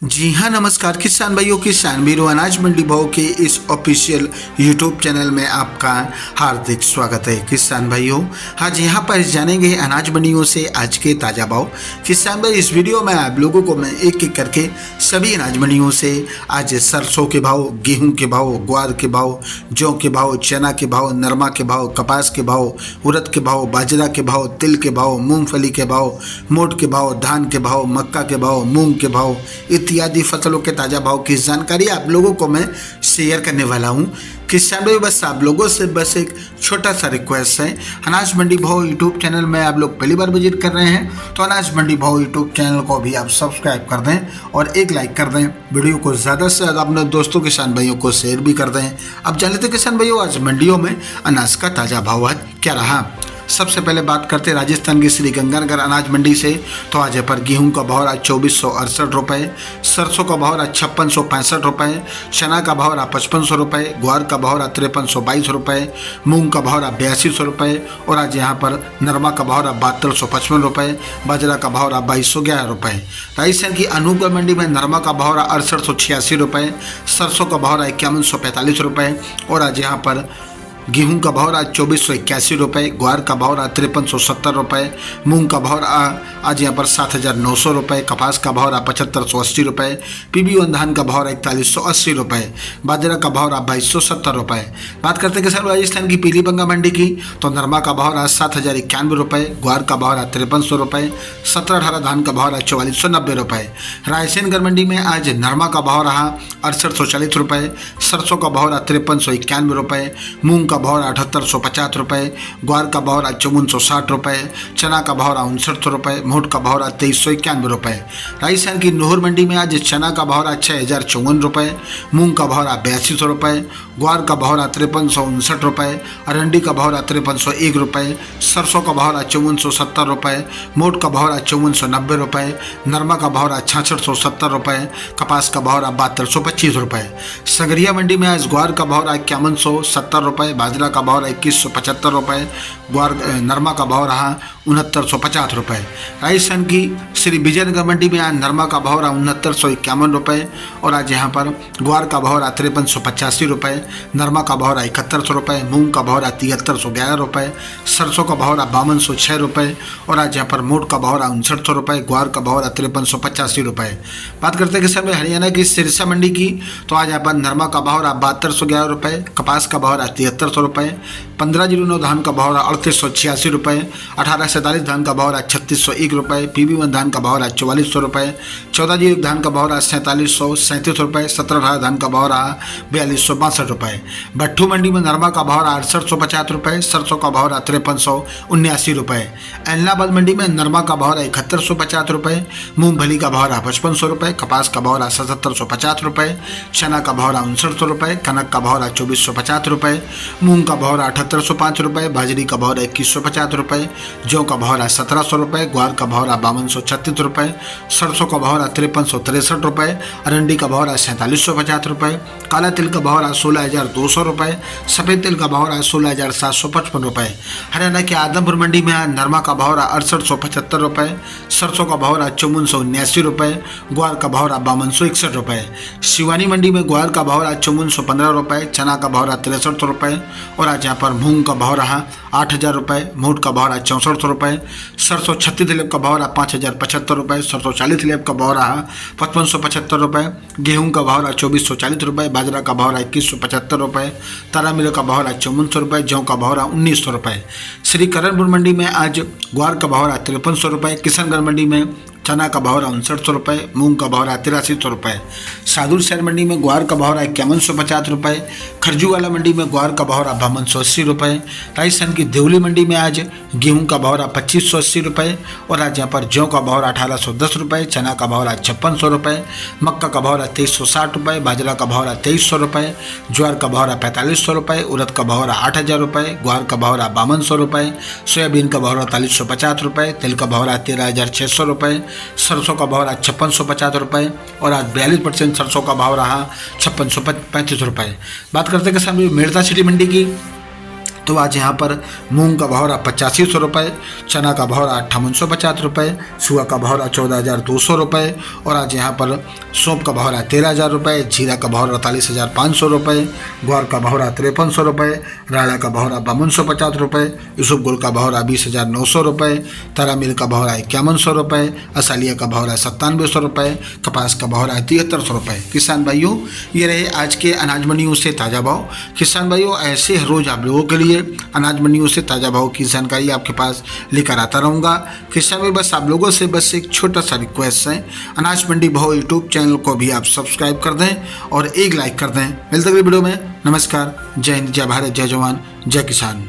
जी हाँ, नमस्कार किसान भाइयों, किसान वीरों, अनाज मंडी भाव के इस ऑफिशियल यूट्यूब चैनल में आपका हार्दिक स्वागत है। किसान भाइयों, आज यहाँ पर जानेंगे अनाज मंडियों से आज के ताज़ा भाव। किसान भाई, इस वीडियो में आप लोगों को मैं एक एक करके सभी अनाज मंडियों से आज सरसों के भाव, गेहूँ के भाव, ग्वार के भाव, जौ के भाव, चना के भाव, नरमा के भाव, कपास के भाव, उड़द के भाव, बाजरा के भाव, तिल के भाव, मूंगफली के भाव, मोट के भाव, धान के भाव, मक्का के भाव, मूंग के भाव इत्यादि फसलों के ताज़ा भाव की जानकारी आप लोगों को मैं शेयर करने वाला हूं। किसान भाई, बस आप लोगों से बस एक छोटा सा रिक्वेस्ट है, अनाज मंडी भाव यूट्यूब चैनल में आप लोग पहली बार विजिट कर रहे हैं तो अनाज मंडी भाव यूट्यूब चैनल को भी आप सब्सक्राइब कर दें और एक लाइक कर दें। वीडियो को ज़्यादा से ज़्यादा अपने दोस्तों किसान भाइयों को शेयर भी कर दें। अब जान लेते किसान भाइयों, आज मंडियों में अनाज का ताज़ा भाव आज क्या रहा। सबसे पहले बात करते हैं राजस्थान की श्री गंगानगर अनाज मंडी से। तो आज पर गेहूं का भाव आज 2468 रुपये, सरसों का भाव आज 5665 रुपये, चना का भाव आज 5500 रुपये, ग्वार का भाव आज 5322 रुपये, मूंग का भाव आज 8200 रुपये और आज यहाँ पर नरमा का भाव आज 7255 रुपये, बाजरा का भाव आज 2211 रुपये। राजस्थान की अनूपगढ़ मंडी में नरमा का भाव आज 6886 रुपये, सरसों का भाव आज 5145 रुपये और आज यहाँ पर गेहूं का भाव आज 2481 रुपये, ग्वार का भाव आज 5370 रुपये, मूंग का भाव आज यहाँ पर 7900 रुपये, कपास का भाव आज 7580 रुपये, PB1 धान का भाव 4180 रुपये, बाजरा का भाव आज 2270 रुपये। बात करते हैं किसान राजस्थान की पीलीबंगा मंडी की। तो नरमा का भाव आज 7091 रुपये, ग्वार का भाव आज 5300 रुपये, 17-18 धान का भाव आज 4490 रुपये। रायसेनगढ़ मंडी में आज नरमा का भाव रहा 6840 रुपये, सरसों का भाव आज 5391 रुपये, मूंग का भाव 7850 रुपये, ग्वार का भाव 5460 रुपये, चना का भाव 59 रुपये, मोट का भाव 2391 रुपये। राजस्थान की नूहर मंडी में आज चना का भाव 6054 रुपये, मूंग का भाव 8200 रुपये, ग्वार का भाव 5359 रुपये, अरंडी का भाव 5301 रुपये, सरसों का भाव 5470 रुपये, मोट का भाव 5490 रुपये, नरमा का भाव 6670 रुपये, कपास का भाव 7225 रुपये। संगरिया मंडी में आज ग्वार का भाव 5170 रुपये, बाजरा का भाव 2175 रुपये, ग्वार नरमा का भाव रहा 6950 रुपये। राजस्थान की श्री विजयनगर मंडी में आज नरमा का भाव रहा 6951 रुपये और आज यहाँ पर ग्वार का भाव रहा 5385 रुपये, नरमा का भाव रहा 7100 रुपये, मूंग का भाव रहा 7311 रुपये, सरसों का भाव रहा 5206 रुपये और आज यहाँ पर मोट का भाव रहा 5900 रुपये, ग्वार का भाव रहा 5385 रुपये। बात करते हैं किसान भाई हरियाणा की सिरसा मंडी की। तो आज यहाँ पर नरमा का भाव रहा 7211 रुपये, कपास का भाव रहा 7300 रुपये, 1509 धान का भाव रहा 3886 रुपये, 1847 धान का भाव रहा 3601 रुपये, PB1 धान का भाव रहा 4400 रुपये, 1401 धान का भाव रहा 4737 रुपये, 1718 धान का भाव रहा 4262 रुपये। भट्ठू मंडी में नरमा का भाव रहा 6850 रुपये, सरसों का भाव रहा 5379 रुपये। एलनाबाद मंडी में नरमा का भाव रहा 7150 रुपये, मूंगफली का भाव रहा 5500 रुपये, कपास का भाव रहा 7750 रुपये, चना का भाव रहा 6900 रुपये, कनक का भाव रहा 2450 रुपये, मूंग का भाव रहा 7805 रुपये, बाजरी का भाव रहा 2150 रुपये, जौ का भाव रहा 1700 रुपये, ग्वार का भाव रहा 5236 रुपये, सरसों का भाव रहा 5363 रुपये, अरंडी का भाव रहा 4750 रुपये, काला तिल का भाव रहा 16200 रुपये, सफ़ेद तिल का भाव रहा 16755 रुपये। हरियाणा के आदमपुर मंडी में आज नरमा का भाव रहा 6875 रुपये, सरसों का भाव रहा 5479 रुपये, ग्वार का भाव रहा 5261 रुपये। शिवानी मंडी में ग्वार का भाव रहा 5415 रुपये, चना का भाव रहा 63 रुपये और आज यहाँ पर मूंग का भाव रहा 8000 रुपये, मोट का भाव रहा 6400 रुपये, सरसों 36 लेब का भाव रहा 5075 रुपये, सरसों 40 लेब का भाव रहा 5575 रुपये, गेहूं का भाव रहा 2440 रुपये, बाजरा का भाव रहा 2175 रुपये, तारामीरा का भाव रहा 5400 रुपये, जौ का भाव रहा 1900 रुपये। श्री करणपुर मंडी में आज ग्वार का भाव रहा 5300 रुपये, किशनगढ़ मंडी में चना का भाव रहा 5900 रुपये, मूंग का भाव रहा 8300 रुपये। सादुल शहर मंडी में ग्वार का भाव रहा 5150 रुपये, खरजूवाला मंडी में ग्वार का भाव रहा 5280 रुपये। राजस्थान की देवली मंडी में आज गेहूं का भाव रहा 2580 रुपये और आज यहाँ पर जौ का भाव रहा 1810 रुपये, चना का भाव रहा 5600 रुपये, मक्का का भाव रहा 2360 रुपये, बाजरा का भाव रहा 2300 रुपये, ज्वार का भाव रहा 4500 रुपये, उड़द का भाव रहा 8000 रुपये, ग्वार का भाव रहा 5200 रुपये, सोयाबीन का भाव रहा 4350 रुपये, तिल का भाव रहा 13600 रुपये, सरसों का भाव रहा 5650 रुपये और आज 42% सरसों का भाव रहा 5635 रुपये। बात करते हैं किसान मेड़ता सिटी मंडी की। तो आज यहाँ पर मूंग का भाव रहा 8500 रुपये, चना का भाव रहा 5850 रुपये, सुआ का भाव रहा 14200 रुपये और आज यहाँ पर सौंफ का भाव रहा 13000 रुपये, जीरा का भाव रहा 48500 रुपये, ग्वार का भाव रहा 5300 रुपये, राड़ा का भाव रहा 5250 रुपये, यूसुफ गुल का भाव रहा 20900 रुपये, तारा मिल का भाव रहा 5100 रुपये, असालिया का भाव रहा 9700 रुपये, कपास का भाव रहा 7300 रुपये। किसान भाइयों, ये रहे आज के अनाज मंडियों से ताज़ा भाव। किसान भाइयों, ऐसे हर रोज़ आप लोगों के लिए अनाज मंडियों से ताज़ा भाव की जानकारी आपके पास लेकर आता रहूँगा। किसान भाई, बस आप लोगों से बस एक छोटा सा रिक्वेस्ट है, अनाज मंडी भाव यूट्यूब चैनल को भी आप सब्सक्राइब कर दें और एक लाइक कर दें। मिलते अगली वीडियो में। नमस्कार, जय हिंद, जय भारत, जय जवान, जय किसान।